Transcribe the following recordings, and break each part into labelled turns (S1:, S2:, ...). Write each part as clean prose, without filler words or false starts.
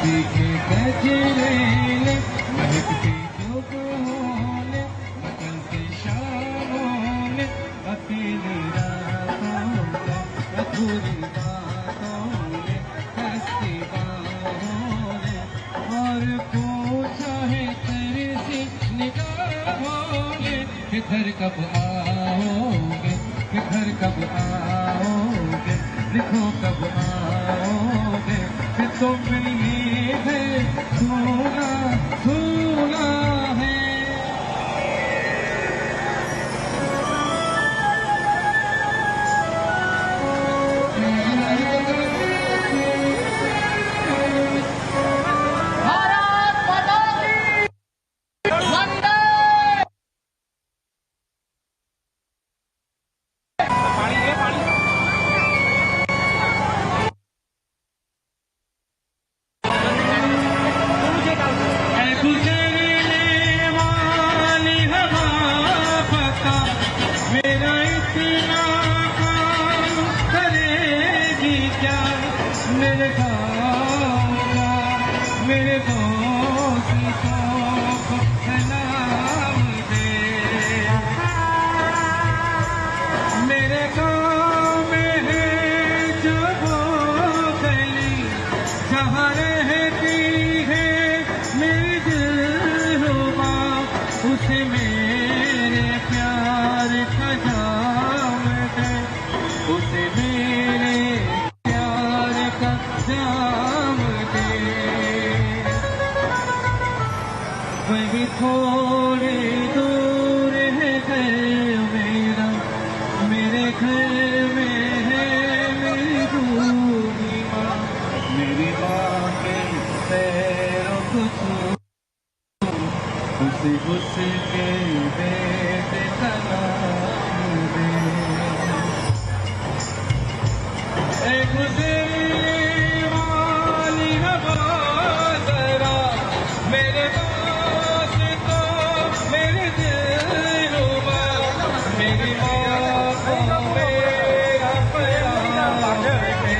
S1: तीखे गजरे महकते सुबहों ने, मचलते शामों ने, अकेली रातों ने, अधूरी बातों ने, हंसती बाहों ने, और पूछा है तेरी निगाहों ने, किधर कब आओगे, किधर कब आओगे, लिखो कब आओगे, कि तुम मिलनी है, सुना सुना है। मेरे गाँव का मेरे दोस्तों को सलाम दे, मेरे गाँव में है जो वो गली जहाँ रहती है मेरी दिलरुबा, उसे मेरे प्यार का जाम दे, उसे मेरे जाम दे। वही थोड़ी दूर है घर मेरा, मेरे घर में है मेरी दूरी माँ, मेरी माँ के पैरों को छू, उसे के दे सलाम दे। एक मेरे दोस्त तो मेरे दिलरुबा, मेरी माँ को मेरा प्यार है,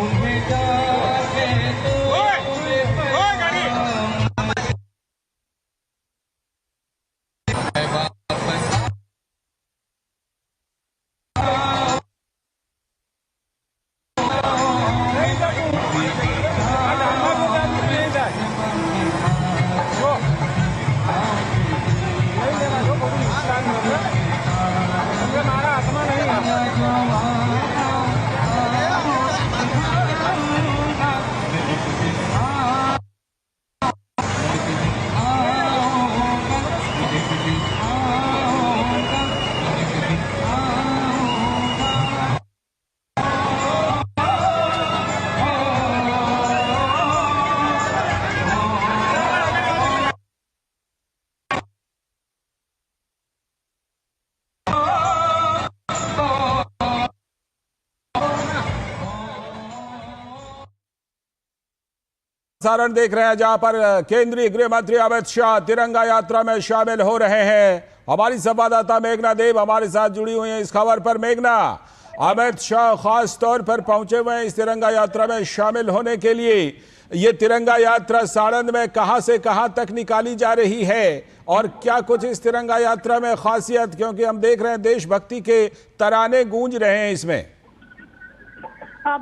S1: उन्हें जाके तो
S2: प्रसारण देख रहे हैं जहां पर केंद्रीय गृह मंत्री अमित शाह तिरंगा यात्रा में शामिल हो रहे हैं। हमारी संवाददाता मेघना देव हमारे साथ जुड़ी हुई है इस खबर पर। मेघना, अमित शाह खास तौर पर पहुंचे हुए हैं इस तिरंगा यात्रा में शामिल होने के लिए। ये तिरंगा यात्रा साणंद में कहां से कहां तक निकाली जा रही है और क्या कुछ इस तिरंगा यात्रा में खासियत, क्योंकि हम देख रहे हैं देशभक्ति के तराने गूंज रहे हैं इसमें।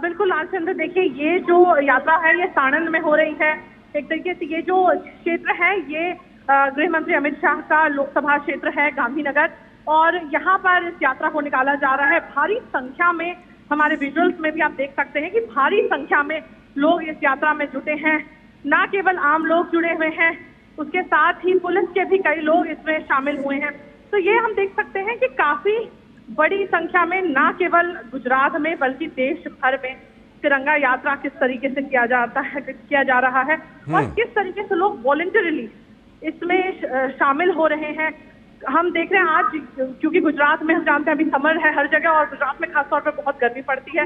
S3: बिल्कुल लालचंद्र, देखिए ये जो यात्रा है ये साणंद में हो रही है। एक तरीके से ये जो क्षेत्र है ये गृह मंत्री अमित शाह का लोकसभा क्षेत्र है गांधीनगर, और यहाँ पर इस यात्रा को निकाला जा रहा है। भारी संख्या में, हमारे विजुअल्स में भी आप देख सकते हैं कि भारी संख्या में लोग इस यात्रा में जुटे हैं। न केवल आम लोग जुड़े हुए हैं, उसके साथ ही पुलिस के भी कई लोग इसमें शामिल हुए हैं। तो ये हम देख सकते हैं कि काफी बड़ी संख्या में न केवल गुजरात में बल्कि देश भर में तिरंगा यात्रा किस तरीके से किया जा रहा है और किस तरीके से लोग वॉलंटरीली इसमें शामिल हो रहे हैं। हम देख रहे हैं आज, क्योंकि गुजरात में हम जानते हैं अभी समर है हर जगह और गुजरात में खासतौर पर बहुत गर्मी पड़ती है,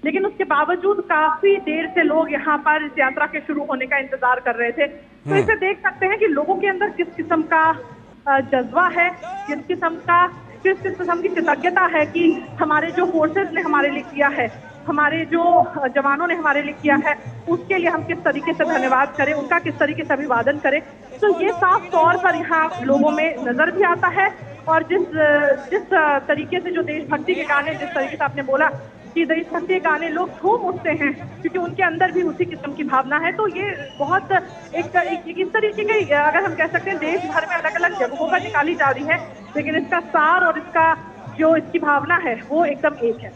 S3: लेकिन उसके बावजूद काफी देर से लोग यहाँ पर इस यात्रा के शुरू होने का इंतजार कर रहे थे। तो इसे देख सकते हैं कि लोगों के अंदर किस किस्म का जज्बा है, किस किस्म की कृतज्ञता है कि हमारे जो फोर्सेस ने हमारे लिए किया है हमारे जो जवानों ने हमारे लिए किया है उसके लिए हम किस तरीके से धन्यवाद करें, उनका किस तरीके से अभिवादन करें। तो ये साफ तौर पर यहाँ लोगों में नजर भी आता है। और जिस तरीके से जो देशभक्ति के गाने, जिस तरीके से आपने बोला कि देशभक्ति के गाने लोग झूम उठते हैं क्योंकि उनके अंदर भी उसी किस्म की भावना है। तो ये बहुत एक इस तरीके की, अगर हम कह सकते हैं, देश भर में अलग अलग जगहों पर निकाली जा रही है, लेकिन इसका सार और इसका जो इसकी भावना है वो एकदम एक है।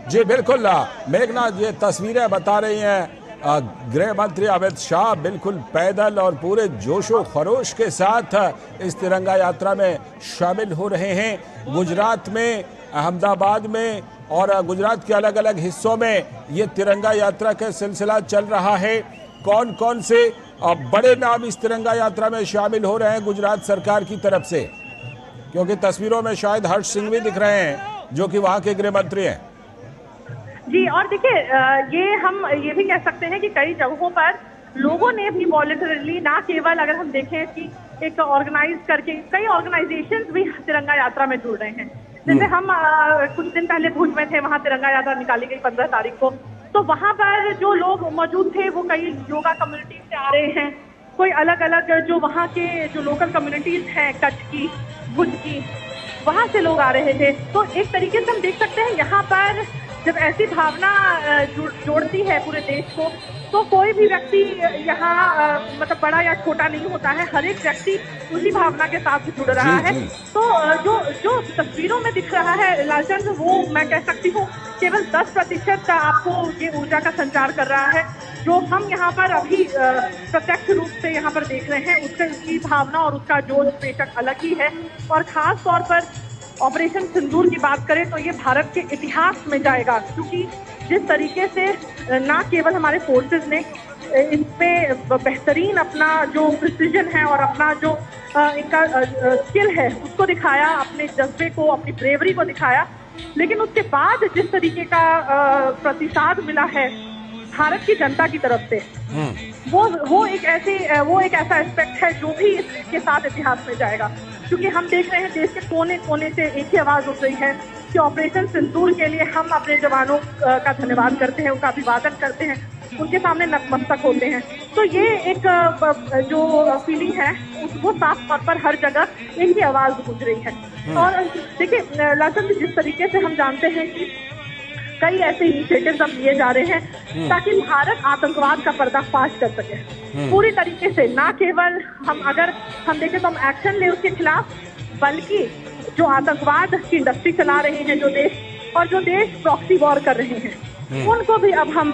S2: जी बिल्कुल मेघना, ये तस्वीरें बता रही हैं गृह मंत्री अमित शाह बिल्कुल पैदल और पूरे जोशो खरोश के साथ इस तिरंगा यात्रा में शामिल हो रहे हैं। गुजरात में, अहमदाबाद में और गुजरात के अलग अलग हिस्सों में ये तिरंगा यात्रा का सिलसिला चल रहा है। कौन कौन से बड़े नाम इस तिरंगा यात्रा में शामिल हो रहे हैं गुजरात सरकार की तरफ से? क्योंकि तस्वीरों में शायद हर्ष सिंह भी दिख रहे हैं जो कि वहां के गृह मंत्री हैं।
S3: जी, और देखिए, ये हम ये भी कह सकते हैं कि कई जगहों पर लोगों ने भी वॉलंटरली, ना केवल अगर हम देखें कि एक ऑर्गेनाइज करके, कई ऑर्गेनाइजेशंस भी तिरंगा यात्रा में जुड़ रहे हैं। जैसे हम कुछ दिन पहले भुज में थे, वहां तिरंगा यात्रा निकाली गई 15 तारीख को। तो वहां पर जो लोग मौजूद थे वो कई योगा कम्युनिटी से आ रहे हैं, कोई अलग अलग जो वहाँ के जो लोकल कम्युनिटीज हैं, कच्छ की, भुज की, वहां से लोग आ रहे थे। तो एक तरीके से हम देख सकते हैं यहाँ पर जब ऐसी भावना जोड़ती है पूरे देश को, तो कोई भी व्यक्ति यहाँ मतलब बड़ा या छोटा नहीं होता है, हर एक व्यक्ति उसी भावना के साथ जुड़ रहा है। तो जो तस्वीरों में दिख रहा है लालचंद, वो मैं कह सकती हूँ केवल 10% का आपको ये ऊर्जा का संचार कर रहा है। जो हम यहाँ पर अभी प्रत्यक्ष रूप से यहाँ पर देख रहे हैं, उसकी भावना और उसका जोश बेशक अलग ही है। और खास तौर पर ऑपरेशन सिंदूर की बात करें तो ये भारत के इतिहास में जाएगा, क्योंकि जिस तरीके से ना केवल हमारे फोर्सेस ने इस पे बेहतरीन अपना जो प्रिसीजन है और अपना जो इनका स्किल है उसको दिखाया, अपने जज्बे को, अपनी ब्रेवरी को दिखाया, लेकिन उसके बाद जिस तरीके का प्रतिसाद मिला है भारत की जनता की तरफ से, वो एक ऐसा एस्पेक्ट है जो भी इसके साथ इतिहास में जाएगा। क्योंकि हम देख रहे हैं देश के कोने कोने से एक ही आवाज उठ रही है कि ऑपरेशन सिंदूर के लिए हम अपने जवानों का धन्यवाद करते हैं, उनका अभिवादन करते हैं, उनके सामने नतमस्तक होते हैं। तो ये एक जो फीलिंग है वो साफ तौर पर हर जगह एक ही आवाज गूंज रही है। और देखिए लालचंद, जिस तरीके से हम जानते हैं कि कई ऐसे इनिशिएटिव्स अब लिए जा रहे हैं ताकि भारत आतंकवाद का पर्दाफाश कर सके पूरी तरीके से। ना केवल अगर हम देखें तो हम एक्शन ले उसके खिलाफ, बल्कि जो आतंकवाद की इंडस्ट्री चला रहे हैं जो देश प्रॉक्सी वॉर कर रहे हैं, उनको भी अब हम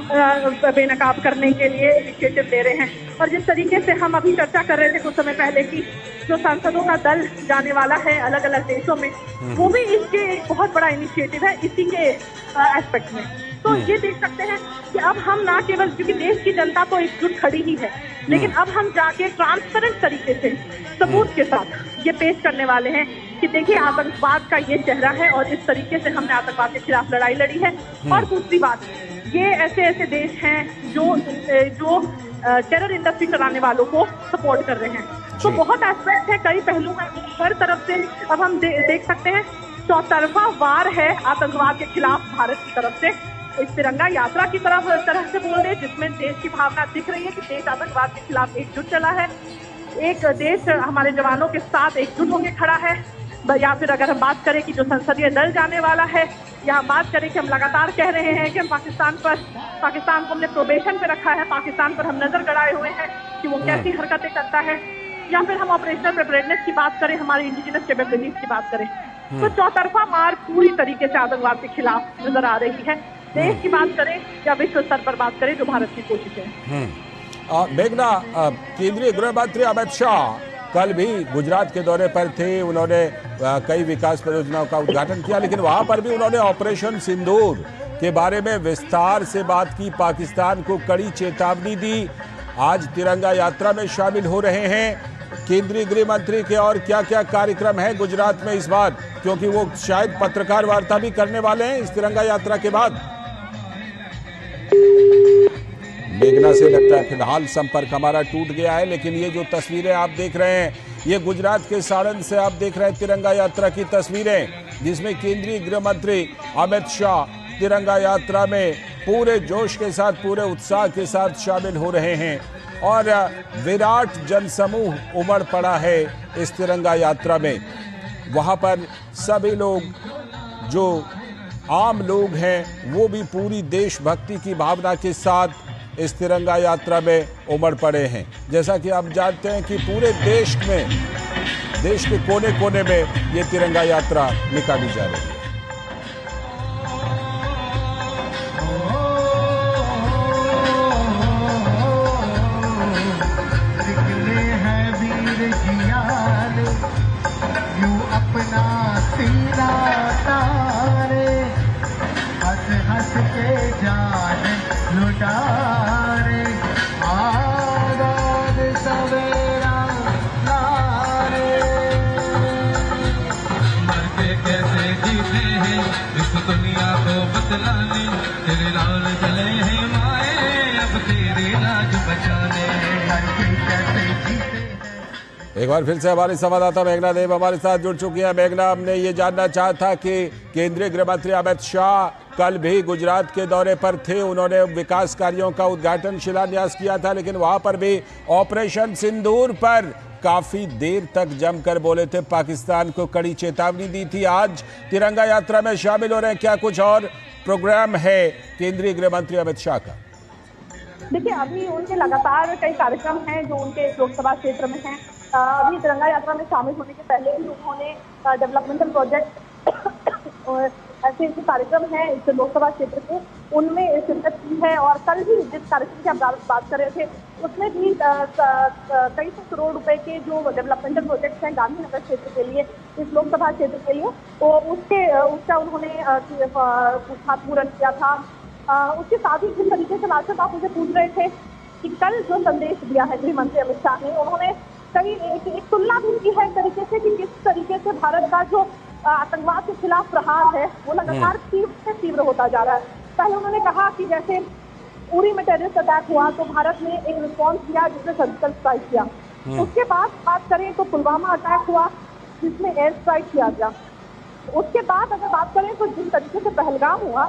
S3: बेनकाब करने के लिए इनिशिएटिव ले रहे हैं। और जिस तरीके से हम अभी चर्चा कर रहे थे कुछ समय पहले की जो सांसदों का दल जाने वाला है अलग अलग देशों में, वो भी इसके एक बहुत बड़ा इनिशिएटिव है इसी के एस्पेक्ट में। तो ये देख सकते हैं कि अब हम ना केवल, क्योंकि देश की जनता तो एकजुट खड़ी ही है, लेकिन अब हम जाके ट्रांसपेरेंट तरीके से सबूत के साथ ये पेश करने वाले हैं कि देखिए आतंकवाद का ये चेहरा है और इस तरीके से हमने आतंकवाद के खिलाफ लड़ाई लड़ी है। और दूसरी बात, ये ऐसे देश हैं जो टेरर इंडस्ट्री चलाने वालों को सपोर्ट कर रहे हैं। तो बहुत एस्पेक्ट है, कई पहलू हैं, हर तरफ से अब हम देख सकते हैं चौतरफा वार है आतंकवाद के खिलाफ भारत की तरफ से। इस तिरंगा यात्रा की तरह से बोल रहे, जिसमें देश की भावना दिख रही है कि देश आतंकवाद के खिलाफ एकजुट चला है, एक देश हमारे जवानों के साथ एकजुट होकर खड़ा है। या फिर अगर हम बात करें कि जो संसदीय दल जाने वाला है, या हम बात करें कि हम लगातार कह रहे हैं कि हम पाकिस्तान को हमने प्रोबेशन पे रखा है, पाकिस्तान पर हम नजर गड़ाए हुए हैं कि वो कैसी हरकतें करता है, या फिर हम ऑपरेशनल प्रिपेयर्डनेस की बात करें, हमारी इंडिजिनस कैपेबिलिटीज की बात करें, तो चौतरफा मार पूरी तरीके से आतंकवाद के खिलाफ नजर आ रही है। देश की बात करें या विश्व स्तर पर बात करें, जो भारत की कोशिश है।
S2: मेघना, केंद्रीय गृह मंत्री अमित शाह कल भी गुजरात के दौरे पर थे। उन्होंने कई विकास परियोजनाओं का उद्घाटन किया, लेकिन वहां पर भी उन्होंने ऑपरेशन सिंदूर के बारे में विस्तार से बात की, पाकिस्तान को कड़ी चेतावनी दी। आज तिरंगा यात्रा में शामिल हो रहे हैं केंद्रीय गृह मंत्री के। और क्या क्या कार्यक्रम है गुजरात में इस बार, क्योंकि वो शायद पत्रकार वार्ता भी करने वाले हैं इस तिरंगा यात्रा के बाद। मेघना से लगता है फिलहाल संपर्क हमारा टूट गया है, लेकिन ये जो तस्वीरें आप देख रहे हैं, ये गुजरात के साणंद से आप देख रहे हैं तिरंगा यात्रा की तस्वीरें, जिसमें केंद्रीय गृह मंत्री अमित शाह तिरंगा यात्रा में पूरे जोश के साथ, पूरे उत्साह के साथ शामिल हो रहे हैं और विराट जनसमूह उमड़ पड़ा है इस तिरंगा यात्रा में। वहां पर सभी लोग, जो आम लोग हैं, वो भी पूरी देशभक्ति की भावना के साथ इस तिरंगा यात्रा में उमड़ पड़े हैं। जैसा कि आप जानते हैं कि पूरे देश में, देश के कोने कोने में ये तिरंगा यात्रा निकाली जा रही है।
S4: अपना सीना तारे, हंस हंस के जान लुटारे, आजाद सवेरा नारे।
S1: मर के कैसे जीते हैं इस दुनिया को बतलाने, तेरे लाल जले हैं माए अब तेरे लाज बचाने।
S4: मर के कैसे जीते हैं।
S2: एक बार फिर से हमारी संवाददाता मेघना देव हमारे साथ जुड़ चुकी है। मेघना, हमने ये जानना चाहा था कि केंद्रीय गृह मंत्री अमित शाह कल भी गुजरात के दौरे पर थे। उन्होंने विकास कार्यों का उद्घाटन, शिलान्यास किया था, लेकिन वहां पर भी ऑपरेशन सिंदूर पर काफी देर तक जमकर बोले थे, पाकिस्तान को कड़ी चेतावनी दी थी। आज तिरंगा यात्रा में शामिल हो रहे हैं, क्या कुछ और प्रोग्राम है केंद्रीय गृह मंत्री अमित शाह का?
S3: देखिए, अभी उनके लगातार कई कार्यक्रम हैं जो उनके लोकसभा क्षेत्र में हैं। अभी तिरंगा यात्रा में शामिल होने के पहले भी उन्होंने डेवलपमेंटल प्रोजेक्ट और ऐसे ऐसे कार्यक्रम हैं इस लोकसभा क्षेत्र के, उनमें शिरकत की है। और कल भी जिस कार्यक्रम की आप बात कर रहे थे, उसमें भी कई सौ करोड़ रुपए के जो डेवलपमेंटल प्रोजेक्ट्स हैं गांधीनगर क्षेत्र के लिए, इस लोकसभा क्षेत्र के लिए, तो उसका उन्होंने खातमुहूर्त किया था। उसके साथ ही जिस तरीके से लास्ट आप मुझे पूछ रहे थे कि कल जो संदेश दिया है गृह मंत्री अमित शाह ने, उन्होंने कई एक तुलना भी की है एक तरीके से कि किस तरीके से भारत का जो आतंकवाद के खिलाफ प्रहार है वो लगातार तीव्र से तीव्र होता जा रहा है। पहले उन्होंने कहा कि जैसे उरी में टेररिस्ट अटैक हुआ तो भारत ने एक रिस्पॉन्स किया जिसमें सर्जिकल स्ट्राइक किया। उसके बाद बात करें तो पुलवामा अटैक हुआ जिसमें एयर स्ट्राइक किया गया। उसके बाद अगर बात करें तो जिस तरीके से पहलगाम हुआ